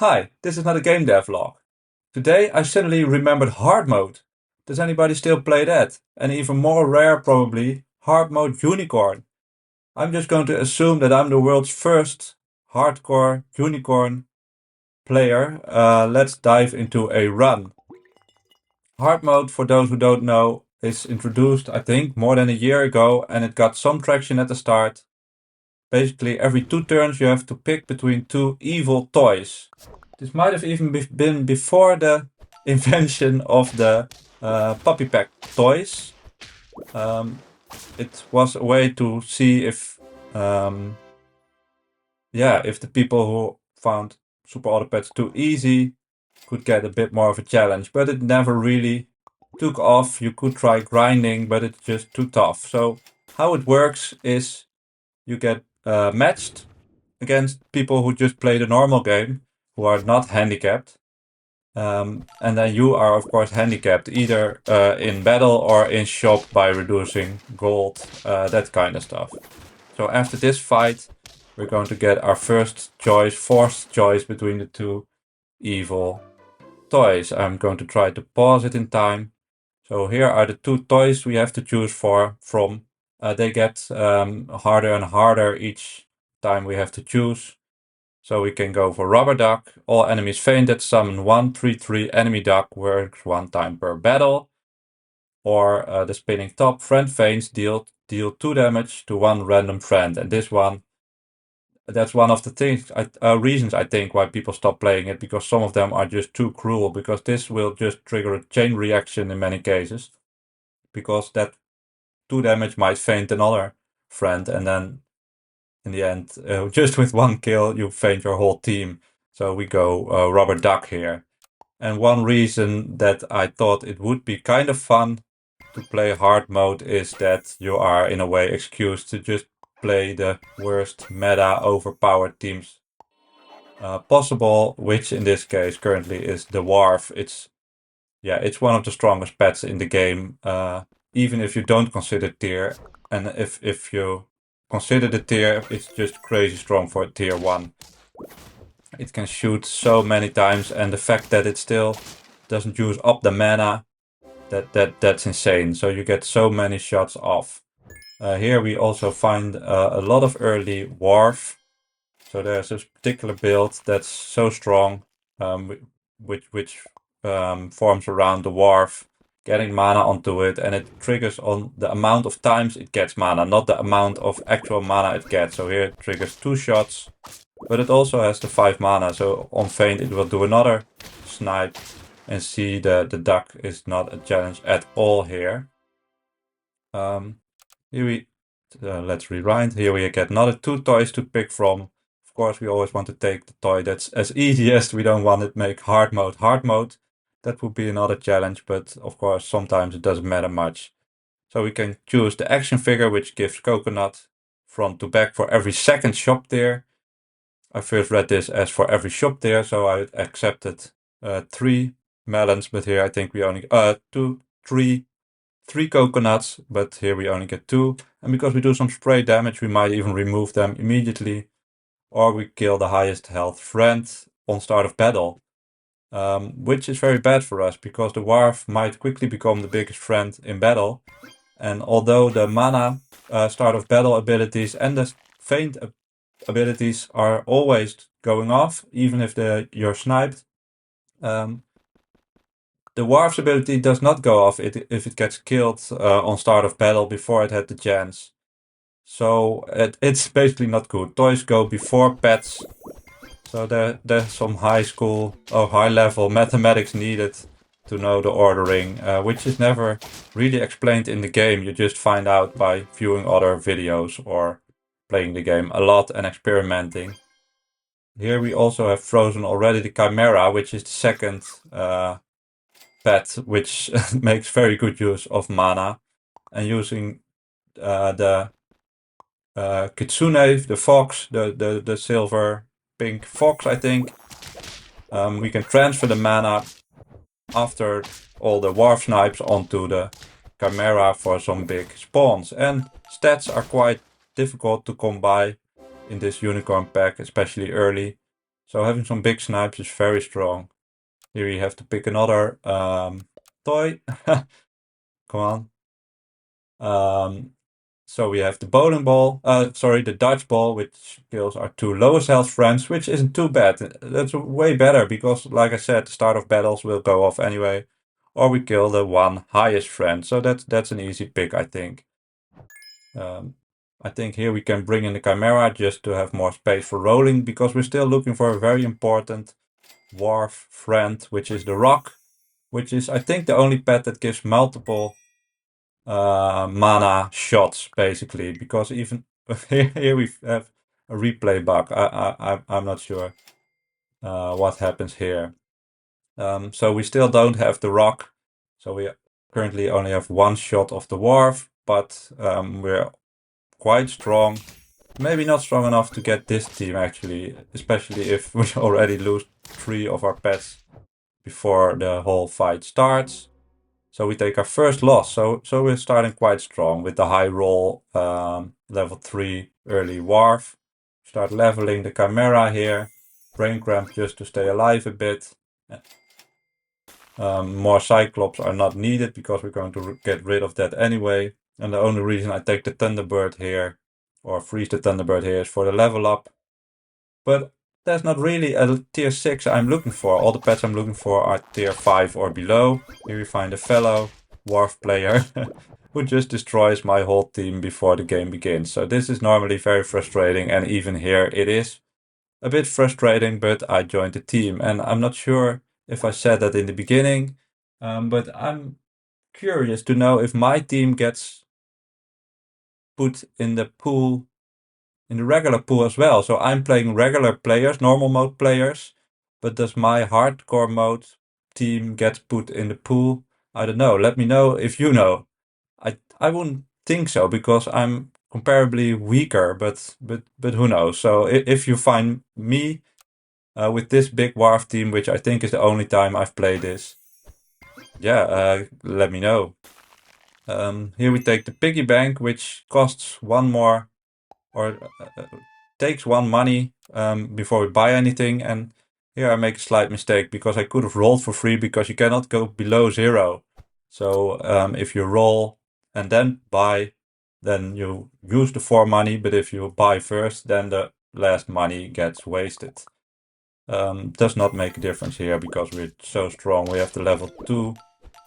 Hi, this is not a game dev vlog. Today I suddenly remembered hard mode. Does anybody still play that? And even more rare probably, hard mode unicorn. I'm just going to assume that I'm the world's first hardcore unicorn player. Let's dive into a run. Hard mode, for those who don't know, is introduced I think more than a year ago and it got some traction at the start. Basically every 2 turns you have to pick between two evil toys. This might have even been before the invention of the puppy pack toys. It was a way to see um, if the people who found Super Auto Pets too easy could get a bit more of a challenge, but it never really took off. You could try grinding, but it's just too tough. So how it works is you get matched against people who just play the normal game, who are not handicapped. And then you are of course handicapped either in battle or in shop by reducing gold, that kind of stuff. So after this fight, we're going to get our first choice, forced choice between the two evil toys. I'm going to try to pause it in time. So here are the two toys we have to choose from. They get harder and harder each time we have to choose. So we can go for rubber duck. All enemies fainted, summon 1/3/3 enemy duck, works 1 time per battle. Or the spinning top, friend faints, deal 2 damage to 1 random friend. And this one, that's one of the reasons I think why people stop playing it, because some of them are just too cruel, because this will just trigger a chain reaction in many cases. Because that 2 damage might faint another friend, and then in the end, just with 1 kill, you faint your whole team. So we go rubber duck here. And one reason that I thought it would be kind of fun to play hard mode is that you are in a way excused to just play the worst meta overpowered teams possible, which in this case currently is the Warf. It's one of the strongest pets in the game, even if you don't consider tier. And if you consider the tier, it's just crazy strong for tier 1. It can shoot so many times, and the fact that it still doesn't use up the mana, that's insane. So you get so many shots off. Here we also find a lot of early Warf. So there's this particular build that's so strong, which forms around the Warf, getting mana onto it, and it triggers on the amount of times it gets mana, not the amount of actual mana it gets. So here it triggers 2 shots, but it also has the 5 mana, so on feint it will do another snipe. And see, the duck is not a challenge at all here. Here we, let's rewind. Here we get another 2 toys to pick from. Of course, we always want to take the toy that's as easy as we don't want to make hard mode hard mode. That would be another challenge, but of course, sometimes it doesn't matter much. So we can choose the action figure, which gives coconut front to back for every second shop tier. I first read this as for every shop tier, so I accepted 3 melons, but here I think we only three coconuts, but here we only get 2. And because we do some spray damage, we might even remove them immediately, or we kill the highest health friend on start of battle, which is very bad for us because the Warf might quickly become the biggest friend in battle. And although the mana start of battle abilities and the feint abilities are always going off, even if you're sniped, the Warf's ability does not go off if it gets killed on start of battle before it had the chance. So it's basically not good. Toys go before pets. So there's some high school or high level mathematics needed to know the ordering, which is never really explained in the game. You just find out by viewing other videos or playing the game a lot and experimenting. Here we also have frozen already the Chimera, which is the second pet, which makes very good use of mana. And using the Kitsune, the fox, the silver pink fox, I think, we can transfer the mana after all the Warf snipes onto the Chimera for some big spawns. And stats are quite difficult to come by in this unicorn pack, especially early. So having some big snipes is very strong. Here we have to pick another toy. Come on. So we have the bowling ball, the dodgeball, which kills our two lowest health friends, which isn't too bad. That's way better because, like I said, the start of battles will go off anyway. Or we kill the one highest friend. So that's an easy pick, I think. I think here we can bring in the Chimera just to have more space for rolling, because we're still looking for a very important Warf friend, which is the rock, which is, I think, the only pet that gives multiple mana shots, basically, because even here we have a replay bug. I'm not sure what happens here. So we still don't have the rock, so we currently only have one shot of the Warf, but we're quite strong. Maybe not strong enough to get this team, actually, especially if we already lose 3 of our pets before the whole fight starts. So we take our first loss. So we're starting quite strong with the high roll, level 3 early Warf. Start leveling the Chimera here. Brain cramp just to stay alive a bit. More Cyclops are not needed because we're going to get rid of that anyway. And the only reason I take the Thunderbird here, or freeze the Thunderbird here, is for the level up. But there's not really a tier 6 I'm looking for. All the pets I'm looking for are tier 5 or below. Here we find a fellow Warf player who just destroys my whole team before the game begins. So this is normally very frustrating, and even here it is a bit frustrating, but I joined the team. And I'm not sure if I said that in the beginning, but I'm curious to know if my team gets put in the pool, in the regular pool as well. So I'm playing regular players, normal mode players, but does my hardcore mode team get put in the pool? I don't know. Let me know if you know. I wouldn't think so because I'm comparably weaker, but who knows? So if you find me with this big Warf team, which I think is the only time I've played this, yeah, let me know. Here we take the piggy bank, which costs one more, or takes one money before we buy anything. And here I make a slight mistake because I could have rolled for free, because you cannot go below 0. So if you roll and then buy, then you use the 4 money. But if you buy first, then the last money gets wasted. Does not make a difference here because we're so strong. We have the level 2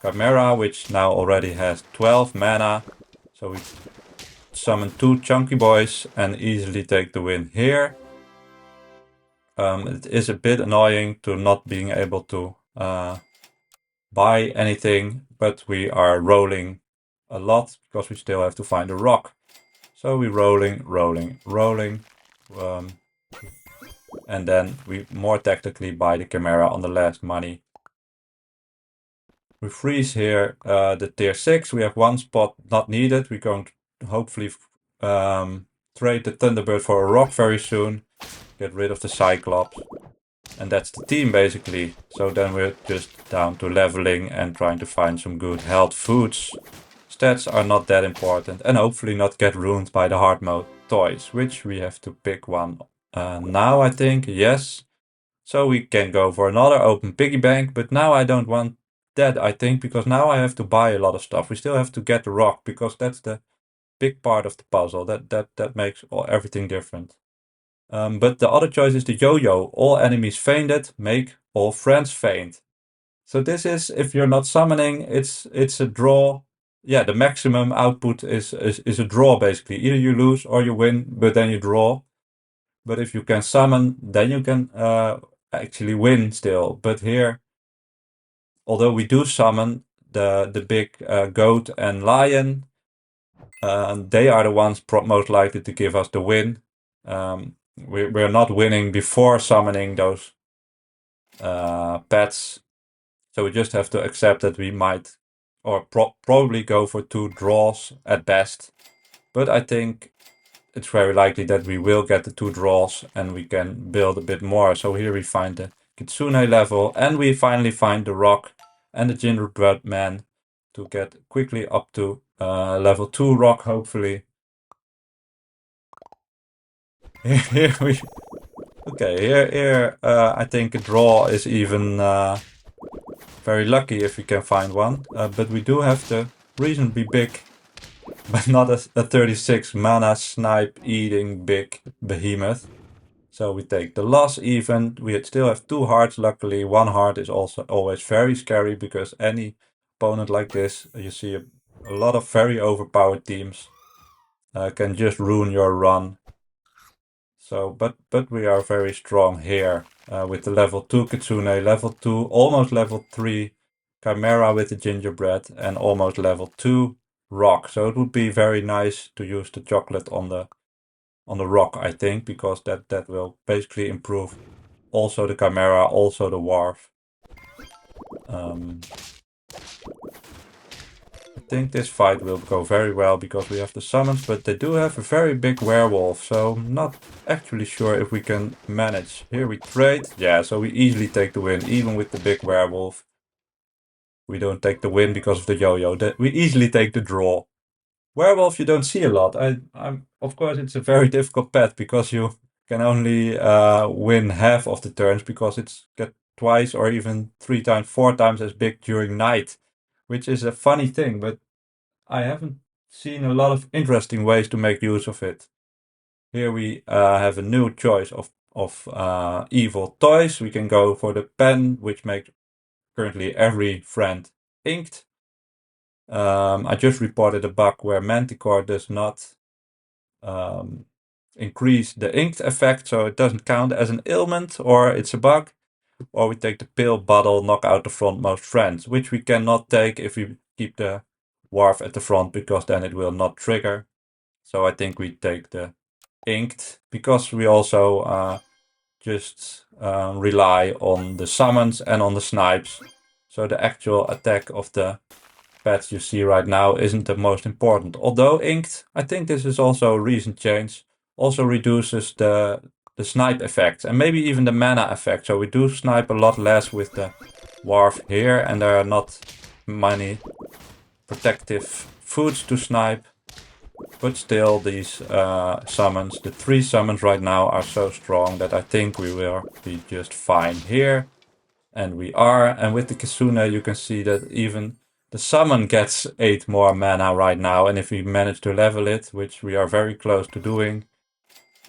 Chimera, which now already has 12 mana. So we summon 2 chunky boys and easily take the win here. It is a bit annoying to not being able to buy anything, but we are rolling a lot because we still have to find a rock. So we're rolling, and then we more tactically buy the Chimera on the last money. We freeze here the tier 6. We have 1 spot not needed. We're going to hopefully trade the Thunderbird for a rock very soon. Get rid of the Cyclops. And that's the team, basically. So then we're just down to leveling and trying to find some good health foods. Stats are not that important, and hopefully not get ruined by the hard mode toys, which we have to pick one now, I think. Yes. So we can go for another open piggy bank, but now I don't want that, I think, because now I have to buy a lot of stuff. We still have to get the rock, because that's the big part of the puzzle. That makes everything different. But the other choice is the yo-yo. All enemies fainted, make all friends faint. So this is, if you're not summoning, it's a draw. Yeah, the maximum output is a draw, basically. Either you lose or you win, but then you draw. But if you can summon, then you can actually win still. But here, although we do summon the big goat and lion, they are the ones most likely to give us the win. We're not winning before summoning those pets, so we just have to accept that we might, or probably go for 2 draws at best. But I think it's very likely that we will get the 2 draws and we can build a bit more. So here we find the Kitsune level, and we finally find the rock and the gingerbread man to get quickly up to level 2 rock, hopefully. Here we Okay, here I think a draw is even very lucky if we can find one. But we do have the reasonably big, but not a 36 mana snipe eating big behemoth. So we take the loss even. We still have 2 hearts, luckily. 1 heart is also always very scary because any opponent like this, you see a lot of very overpowered teams can just ruin your run. So, but we are very strong here with the level 2 Kitsune, level 2, almost level 3 Chimera with the gingerbread, and almost level 2 rock. So it would be very nice to use the chocolate on the rock, I think, because that will basically improve also the Chimera, also the Warf. I think this fight will go very well because we have the summons, but they do have a very big werewolf, so I'm not actually sure if we can manage. Here we trade. Yeah, so we easily take the win, even with the big werewolf. We don't take the win because of the yo-yo. We easily take the draw. Werewolf you don't see a lot. I'm of course it's a very difficult pet because you can only win half of the turns because it's get twice or even 3 times, 4 times as big during night, which is a funny thing, but I haven't seen a lot of interesting ways to make use of it. Here we have a new choice of evil toys. We can go for the pen, which makes currently every friend inked. I just reported a bug where Manticore does not increase the inked effect, so it doesn't count as an ailment or it's a bug. Or we take the pill bottle, knock out the frontmost friends, which we cannot take if we keep the Warf at the front because then it will not trigger. So I think we take the inked because we also just rely on the summons and on the snipes. So the actual attack of the pets you see right now isn't the most important. Although inked, I think this is also a recent change, also reduces the snipe effect and maybe even the mana effect. So we do snipe a lot less with the Warf here, and there are not many protective foods to snipe. But still, these summons, the 3 summons right now are so strong that I think we will be just fine here. And we are. And with the Kitsune, you can see that even the summon gets 8 more mana right now. And if we manage to level it, which we are very close to doing,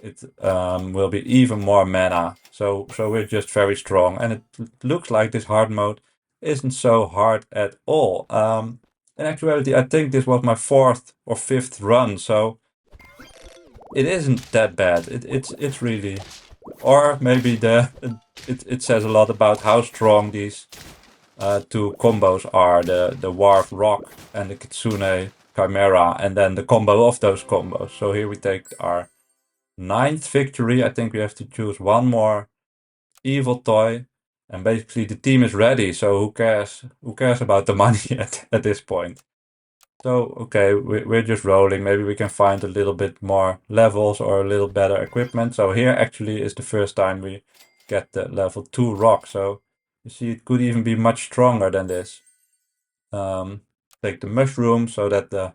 it will be even more mana. So we're just very strong. And it looks like this hard mode isn't so hard at all. In actuality, I think this was my 4th or 5th run. So it isn't that bad. It's really, or maybe it says a lot about how strong these 2 combos are, the Warf Rock and the Kitsune Chimera, and then the combo of those combos. So here we take our 9th victory. I think we have to choose one more evil toy, and basically the team is ready. So who cares? Who cares about the money at this point? So, okay, we're just rolling. Maybe we can find a little bit more levels or a little better equipment. So here actually is the first time we get the level 2 rock. So you see it could even be much stronger than this. Take the mushroom so that the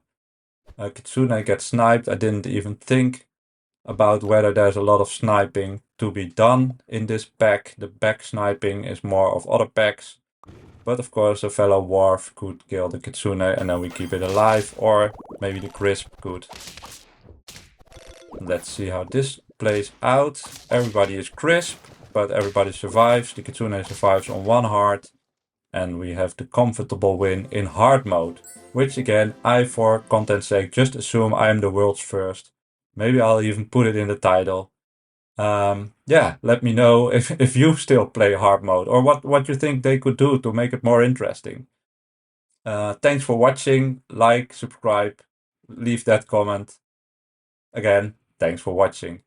Kitsune gets sniped. I didn't even think about whether there's a lot of sniping to be done in this pack. The back sniping is more of other packs. But of course, a fellow Warf could kill the Kitsune and then we keep it alive, or maybe the Crisp could. Let's see how this plays out. Everybody is Crisp, but everybody survives. The Kitsune survives on 1 heart, and we have the comfortable win in hard mode. Which again, I for content's sake just assume I am the world's first. Maybe I'll even put it in the title. Yeah, let me know if you still play hard mode or what you think they could do to make it more interesting. Thanks for watching. Like, subscribe, leave that comment. Again, thanks for watching.